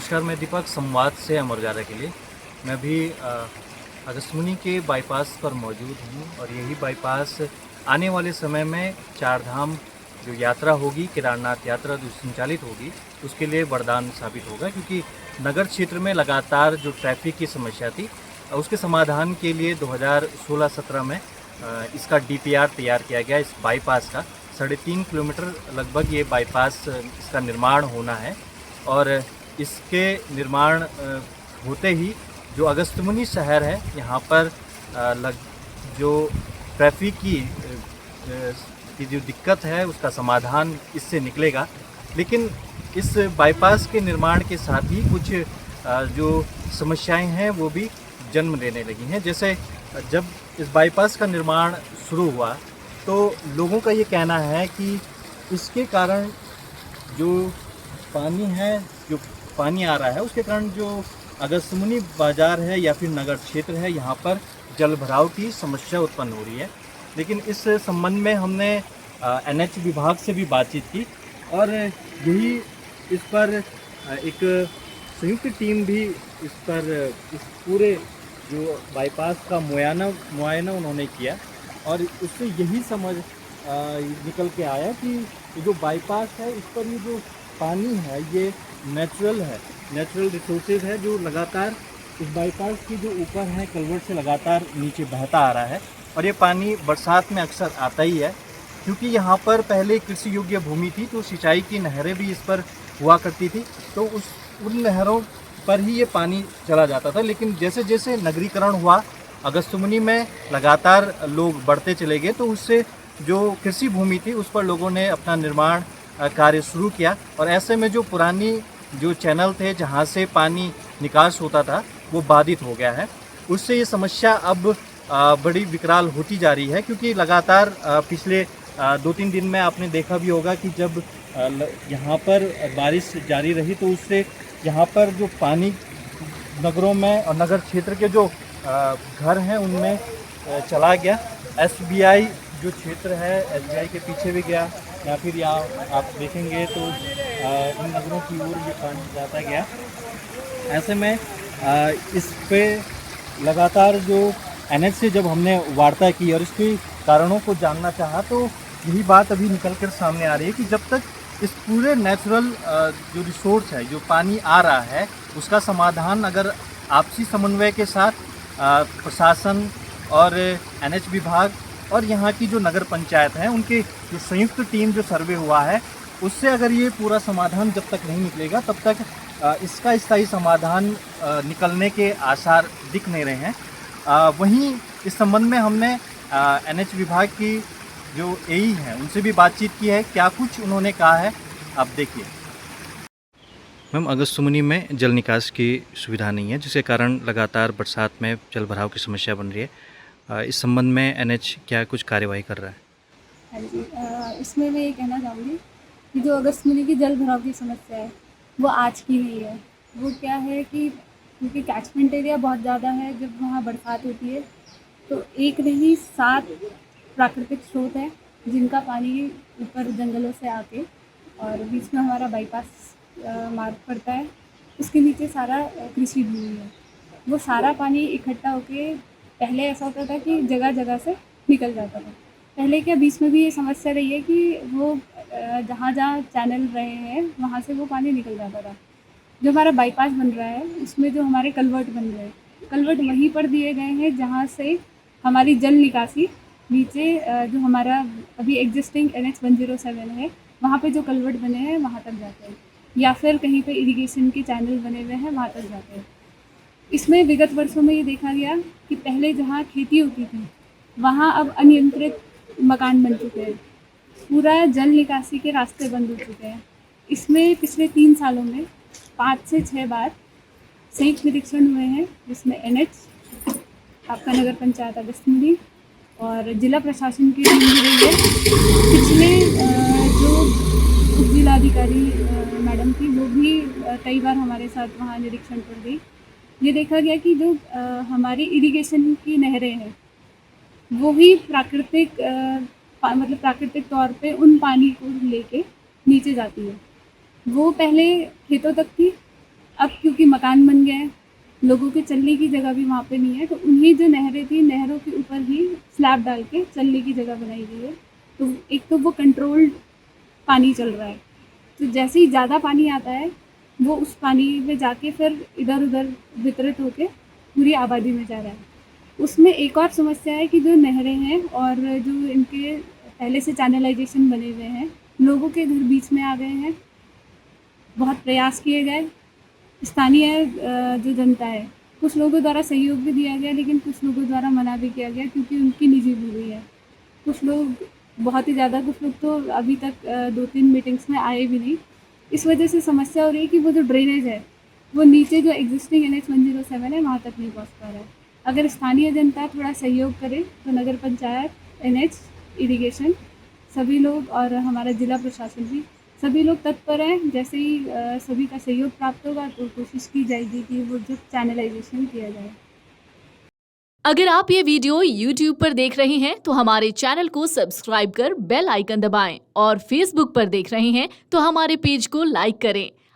नमस्कार, मैं दीपक संवाद से अमर उजाला के लिए। मैं अभी अगस्त्यमुनि के बाईपास पर मौजूद हूँ और यही बाईपास आने वाले समय में चार धाम जो यात्रा होगी, केदारनाथ यात्रा जो संचालित होगी, उसके लिए वरदान साबित होगा, क्योंकि नगर क्षेत्र में लगातार जो ट्रैफिक की समस्या थी, उसके समाधान के लिए 2016-17 में इसका डीपीआर तैयार किया गया। इस बाईपास का 3.5 किलोमीटर लगभग ये बाईपास इसका निर्माण होना है और इसके निर्माण होते ही जो अगस्त्यमुनि शहर है, यहाँ पर जो ट्रैफिक की जो दिक्कत है उसका समाधान इससे निकलेगा। लेकिन इस बाईपास के निर्माण के साथ ही कुछ जो समस्याएं हैं वो भी जन्म लेने लगी हैं। जैसे जब इस बाईपास का निर्माण शुरू हुआ तो लोगों का ये कहना है कि इसके कारण जो पानी है, जो पानी आ रहा है, उसके कारण जो अगस्त्यमुनि बाज़ार है या फिर नगर क्षेत्र है, यहाँ पर जल भराव की समस्या उत्पन्न हो रही है। लेकिन इस संबंध में हमने एनएच विभाग से भी बातचीत की और यही इस पर एक संयुक्त टीम भी इस पूरे जो बाईपास का मुआयना उन्होंने किया और उससे यही समझ निकल के आया कि ये जो बाईपास है, इस पर ये जो पानी है ये नेचुरल रिसोर्सेज है, जो लगातार इस बाईपास की जो ऊपर है कलवर्ट से लगातार नीचे बहता आ रहा है। और ये पानी बरसात में अक्सर आता ही है, क्योंकि यहाँ पर पहले कृषि योग्य भूमि थी, तो सिंचाई की नहरें भी इस पर हुआ करती थी, तो उन नहरों पर ही ये पानी चला जाता था। लेकिन जैसे जैसे नगरीकरण हुआ, अगस्त्यमुनि में लगातार लोग बढ़ते चले गए, तो उससे जो कृषि भूमि थी उस पर लोगों ने अपना निर्माण कार्य शुरू किया और ऐसे में जो पुरानी जो चैनल थे जहाँ से पानी निकास होता था वो बाधित हो गया है। उससे ये समस्या अब बड़ी विकराल होती जा रही है, क्योंकि लगातार पिछले 2-3 दिन में आपने देखा भी होगा कि जब यहाँ पर बारिश जारी रही तो उससे यहाँ पर जो पानी नगरों में और नगर क्षेत्र के जो घर हैं उनमें चला गया। एसबीआई जो क्षेत्र है, एसबीआई के पीछे भी गया, या फिर यहाँ आप देखेंगे तो इन नगरों की ओर ये पानी जाता गया। ऐसे में इस पे लगातार जो एनएच से जब हमने वार्ता की और इसके कारणों को जानना चाहा, तो यही बात अभी निकल कर सामने आ रही है कि जब तक इस पूरे नेचुरल जो रिसोर्स है, जो पानी आ रहा है, उसका समाधान अगर आपसी समन्वय के साथ प्रशासन और एनएच विभाग और यहाँ की जो नगर पंचायत है, उनके जो संयुक्त टीम जो सर्वे हुआ है, उससे अगर ये पूरा समाधान जब तक नहीं निकलेगा तब तक इसका स्थायी समाधान निकलने के आसार दिख नहीं रहे हैं। वहीं इस संबंध में हमने एनएच विभाग की जो एई हैं उनसे भी बातचीत की है। क्या कुछ उन्होंने कहा है, आप देखिए। मैम, अगस्त्यमुनि में जल निकास की सुविधा नहीं है, जिसके कारण लगातार बरसात में जल भराव की समस्या बन रही है। इस संबंध में एनएच क्या कुछ कार्यवाही कर रहा है? हाँ जी, इसमें मैं ये कहना चाहूँगी कि जो अगस्त्यमुनि की जल भराव की समस्या है वो आज की नहीं है। वो क्या है कि क्योंकि कैचमेंट एरिया बहुत ज़्यादा है, जब वहाँ बरसात होती है तो एक नहीं 7 प्राकृतिक स्रोत हैं जिनका पानी ऊपर जंगलों से आके और बीच में हमारा बाईपास मार्ग पड़ता है, उसके नीचे सारा कृषि भूमि है। वो सारा पानी इकट्ठा होके पहले ऐसा होता था कि जगह जगह से निकल जाता था। पहले क्या बीच में भी ये समस्या रही है कि वो जहाँ जहाँ चैनल रहे हैं वहाँ से वो पानी निकल जाता था। जो हमारा बाईपास बन रहा है उसमें जो हमारे कलवर्ट बन रहे हैं, कलवर्ट वहीं पर दिए गए हैं जहाँ से हमारी जल निकासी नीचे जो हमारा अभी एग्जिस्टिंग NH 107 है वहाँ पे जो कलवर्ट बने हैं वहाँ तक जाते हैं, या फिर कहीं पे इरिगेशन के चैनल बने हुए हैं वहाँ तक जाते हैं। इसमें विगत वर्षों में ये देखा गया कि पहले जहाँ खेती होती थी वहाँ अब अनियंत्रित मकान बन चुके हैं, पूरा जल निकासी के रास्ते बंद हो चुके हैं। इसमें पिछले 3 सालों में 5 से 6 बार संयुक्त निरीक्षण हुए हैं, जिसमें NH, आपका नगर पंचायत अगस्त्यमुनि और जिला प्रशासन की टीम भी रही है। पिछले जो उप जिलाधिकारी मैडम थी वो भी कई बार हमारे साथ वहाँ निरीक्षण पर गई। ये देखा गया कि जो हमारी इरिगेशन की नहरें हैं वो ही प्राकृतिक मतलब प्राकृतिक तौर पे उन पानी को लेके नीचे जाती है। वो पहले खेतों तक थी, अब क्योंकि मकान बन गए हैं, लोगों के चलने की जगह भी वहाँ पे नहीं है, तो उन्हीं जो नहरें थी, नहरों के ऊपर ही स्लैब डाल के चलने की जगह बनाई गई है। तो एक तो वो कंट्रोल्ड पानी चल रहा है, तो जैसे ही ज़्यादा पानी आता है वो उस पानी में जाके फिर इधर उधर वितरित होके पूरी आबादी में जा रहा है। उसमें एक और समस्या है कि जो नहरें हैं और जो इनके पहले से चैनलाइजेशन बने हुए हैं, लोगों के घर बीच में आ गए हैं। बहुत प्रयास किए गए, स्थानीय जो जनता है, कुछ लोगों द्वारा सहयोग भी दिया गया, लेकिन कुछ लोगों द्वारा मना भी किया गया क्योंकि उनकी निजी भूमि है। कुछ लोग बहुत ही ज़्यादा, कुछ लोग तो अभी तक 2-3 मीटिंग्स में आए भी नहीं। इस वजह से समस्या हो रही है कि वो जो ड्रेनेज है, वो नीचे जो एग्जिस्टिंग NH 107 है, वहाँ तक नहीं पहुँच पा रहा है। अगर स्थानीय जनता थोड़ा सहयोग करे तो नगर पंचायत, NH, इरिगेशन, सभी लोग और हमारा जिला प्रशासन भी, सभी लोग तत्पर हैं। जैसे ही सभी का सहयोग प्राप्त होगा तो कोशिश की जाएगी कि वो जो चैनलाइजेशन किया जाए। अगर आप ये वीडियो YouTube पर देख रहे हैं तो हमारे चैनल को सब्सक्राइब कर बेल आइकन दबाएं और Facebook पर देख रहे हैं तो हमारे पेज को लाइक करें।